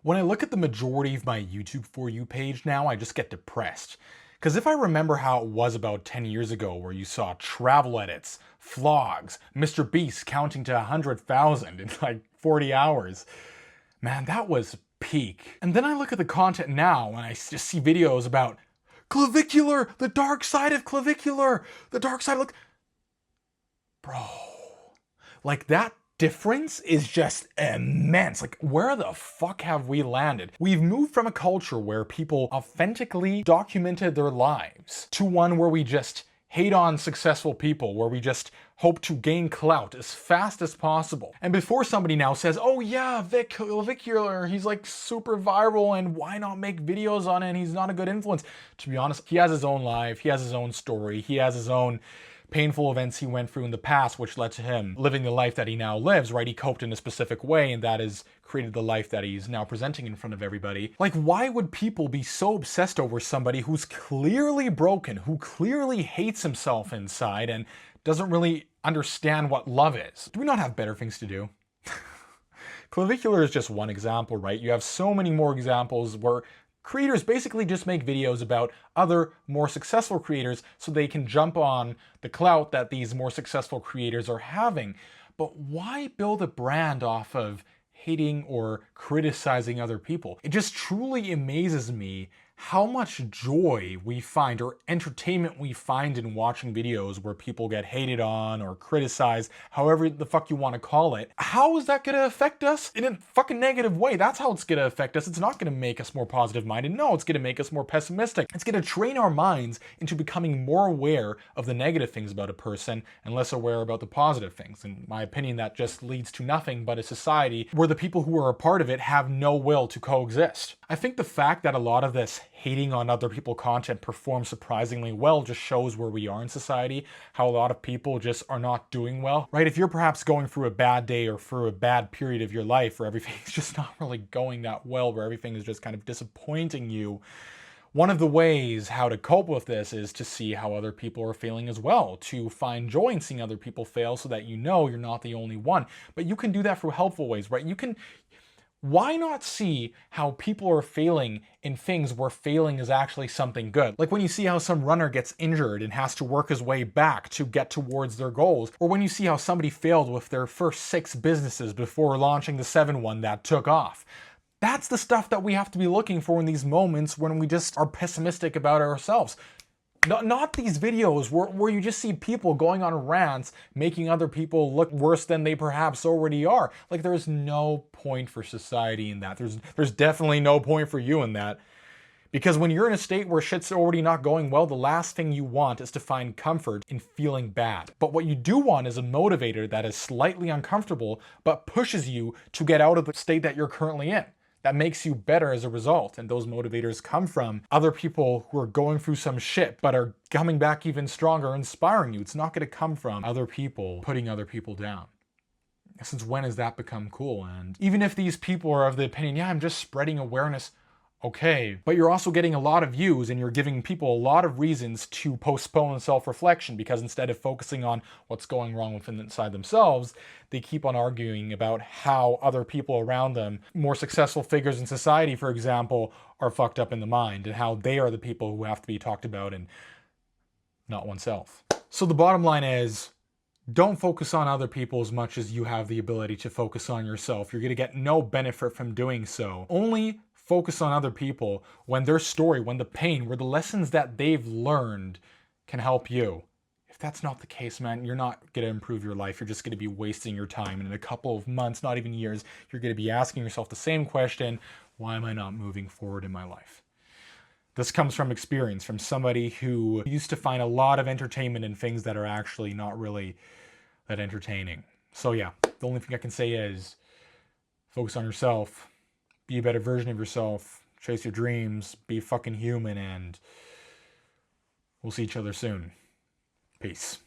When I look at the majority of my YouTube For You page now, I just get depressed. Because if I remember how it was about 10 years ago, where you saw travel edits, vlogs, Mr. Beast counting to 100,000 in like 40 hours, man, that was peak. And then I look at the content now and I just see videos about clavicular, the dark side of clavicular, the dark side, look. Bro, like that difference is just immense. Like, where the fuck have we landed? We've moved from a culture where people authentically documented their lives to one where we just hate on successful people, where we just hope to gain clout as fast as possible. And before somebody now says, oh yeah, Vicular, he's like super viral and why not make videos on it and he's not a good influence. To be honest, he has his own life, he has his own story, he has his own painful events he went through in the past, which led to him living the life that he now lives, right? He coped in a specific way, and that has created the life that he's now presenting in front of everybody. Like, why would people be so obsessed over somebody who's clearly broken, who clearly hates himself inside, and doesn't really understand what love is? Do we not have better things to do? Clavicular is just one example, right? You have so many more examples where creators basically just make videos about other more successful creators so they can jump on the clout that these more successful creators are having. But why build a brand off of hating or criticizing other people? It just truly amazes me how much joy we find or entertainment we find in watching videos where people get hated on or criticized, however the fuck you want to call it. How is that going to affect us? In a fucking negative way. That's how it's going to affect us. It's not going to make us more positive minded. No, it's going to make us more pessimistic. It's going to train our minds into becoming more aware of the negative things about a person and less aware about the positive things. In my opinion, that just leads to nothing but a society where the people who are a part of it have no will to coexist. I think the fact that a lot of this hating on other people's content performs surprisingly well just shows where we are in society, how a lot of people just are not doing well, right? If you're perhaps going through a bad day or through a bad period of your life where everything's just not really going that well, where everything is just kind of disappointing you, one of the ways how to cope with this is to see how other people are failing as well, to find joy in seeing other people fail so that you know you're not the only one. But you can do that through helpful ways, right? Why not see how people are failing in things where failing is actually something good? Like when you see how some runner gets injured and has to work his way back to get towards their goals, or when you see how somebody failed with their first 6 businesses before launching the 7th one that took off. That's the stuff that we have to be looking for in these moments when we just are pessimistic about ourselves. Not these videos where you just see people going on rants, making other people look worse than they perhaps already are. Like, there's no point for society in that. There's definitely no point for you in that. Because when you're in a state where shit's already not going well, the last thing you want is to find comfort in feeling bad. But what you do want is a motivator that is slightly uncomfortable, but pushes you to get out of the state that you're currently in. That makes you better as a result. And those motivators come from other people who are going through some shit, but are coming back even stronger, inspiring you. It's not going to come from other people putting other people down. Since when has that become cool? And even if these people are of the opinion, yeah, I'm just spreading awareness, okay, but you're also getting a lot of views and you're giving people a lot of reasons to postpone self-reflection, because instead of focusing on what's going wrong within inside themselves, they keep on arguing about how other people around them, more successful figures in society, for example, are fucked up in the mind and how they are the people who have to be talked about and not oneself. So the bottom line is, don't focus on other people as much as you have the ability to focus on yourself. You're going to get no benefit from doing so. Only focus on other people when their story, when the pain, where the lessons that they've learned can help you. If that's not the case, man, you're not going to improve your life. You're just going to be wasting your time. And in a couple of months, not even years, you're going to be asking yourself the same question: why am I not moving forward in my life? This comes from experience, from somebody who used to find a lot of entertainment in things that are actually not really that entertaining. So yeah, the only thing I can say is focus on yourself. Be a better version of yourself, chase your dreams, be fucking human, and we'll see each other soon. Peace.